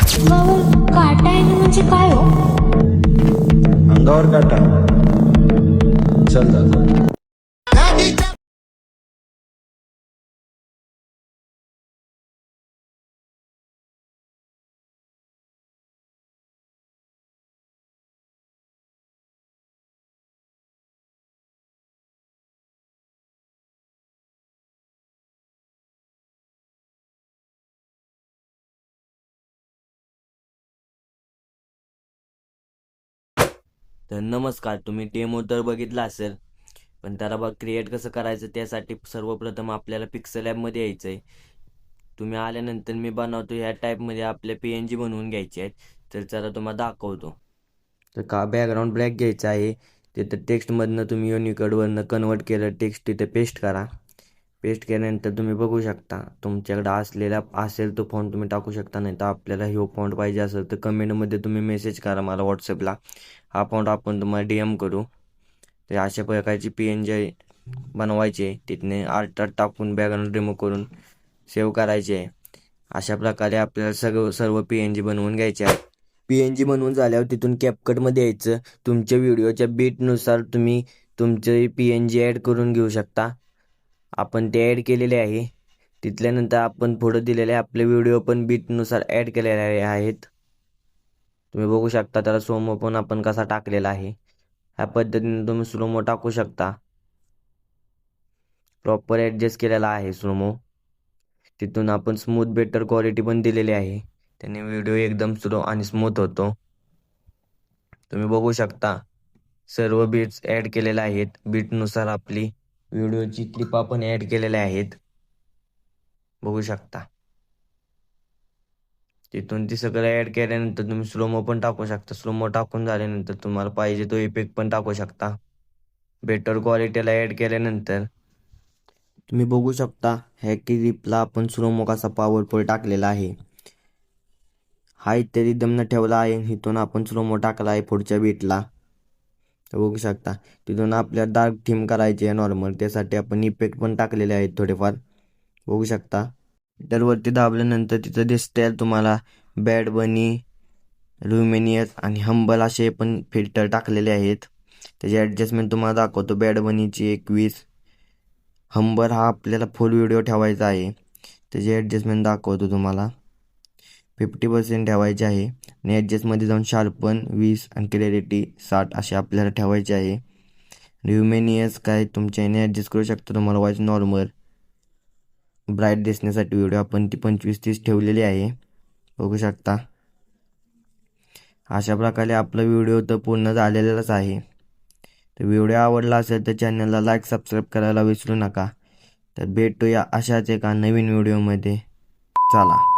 अंगावर काटा येणं म्हणजे काय हो? अंगावर काटा. चल दादा. तर नमस्कार, तुम्ही डेमो तर बघितला असेल, पण त्याला बघ क्रिएट कसं करायचं त्यासाठी सर्वप्रथम आपल्याला पिक्सल ॲपमध्ये यायचं आहे. तुम्ही आल्यानंतर मी बनवतो ह्या टाईपमध्ये आपल्या PNG बनवून घ्यायचे आहेत. तर चला तुम्हाला दाखवतो. तर का बॅकग्राऊंड ब्लॅक घ्यायचं आहे. तिथं टेक्स्टमधनं तुम्ही युनिकोडवरनं कन्वर्ट केलं टेक्स्ट तिथे पेस्ट करा. पेस्ट केल्यानंतर तुम्ही बघू शकता तुमच्याकडे असलेला असेल तो फॉन्ट तुम्ही टाकू शकता, नाही तर आपल्याला ह्यो फॉन्ट पाहिजे असेल तर कमेंटमध्ये तुम्ही मेसेज करा मला व्हॉट्सअपला. हा फॉन्ट आपण तुम्हाला DM करू. तर अशा प्रकारची PNG बनवायची, तिथने आर्ट टाकून बॅकग्राऊंड रिमूव्ह करून सेव्ह करायचे. अशा प्रकारे आपल्याला सर्व PNG बनवून घ्यायचे आहेत. PNG बनवून झाल्यावर तिथून कॅपकटमध्ये यायचं. तुमच्या व्हिडिओच्या बीटनुसार तुम्ही तुमचे PNG ॲड करून घेऊ शकता. आपण ते ॲड केलेले आहे. तिथल्यानंतर आपण पुढं दिलेले आपले व्हिडिओ पण बीटनुसार ॲड केलेले आहेत. तुम्ही बघू शकता त्याला स्लोमो पण आपण कसा टाकलेला आहे. ह्या पद्धतीने तुम्ही स्लोमो टाकू शकता. प्रॉपर ॲडजस्ट केलेला आहे स्लोमो. तिथून आपण स्मूथ बेटर क्वालिटी पण दिलेली आहे. त्याने व्हिडिओ एकदम स्लो आणि स्मूथ होतो. तुम्ही बघू शकता सर्व बीट्स ॲड केलेले आहेत. बीटनुसार आपली व्हिडिओची क्लिप आपण ॲड केलेल्या आहेत. बघू शकता. तिथून ती सगळं ॲड केल्यानंतर तुम्ही स्लोमो पण टाकू शकता. स्लोमो टाकून झाल्यानंतर तुम्हाला पाहिजे तो इफेक्ट पण टाकू शकता. बेटर क्वालिटीला ॲड केल्यानंतर तुम्ही बघू शकता ह्या क्लिपला आपण स्लोमो कसा पॉवरफुल टाकलेला आहे. हा इथे रिदमनं ठेवला आहे. इथून आपण स्लोमो टाकला आहे पुढच्या बीटला. बघू शकता. तिथून आपल्याला डार्क थीम करायची आहे नॉर्मल. त्यासाठी आपण इफेक्ट पण टाकलेले आहेत थोडेफार. बघू शकता. वरती दाबल्यानंतर तिथं दिसतील तुम्हाला बॅड बनी, ल्युमिनियस आणि हंबल असे पण फिल्टर टाकलेले आहेत. त्याची ॲडजस्टमेंट तुम्हाला दाखवतो. बॅड बनीची 21, हंबर हा आपल्याला फुल व्हिडिओ ठेवायचा आहे. त्याची ॲडजस्टमेंट दाखवतो तुम्हाला. 50% ठेवायचे आहे आणि ॲडजस्टमध्ये जाऊन शार्पन 20 आणि क्लॅरिटी 60 असे आपल्याला ठेवायचे आहे. ल्युमिनियस काय तुमच्या याने ॲडजस्ट करू शकता. तुम्हाला व्हॉइस नॉर्मल ब्राईट दिसण्यासाठी व्हिडिओ आपण ती 25-30 ठेवलेली आहे. बघू शकता. अशा प्रकारे आपला व्हिडिओ तर पूर्ण झालेलाच आहे. तर व्हिडिओ आवडला असेल तर चॅनलला लाईक सबस्क्राईब करायला विसरू नका. तर भेटूया अशाच एका नवीन व्हिडिओमध्ये. चला.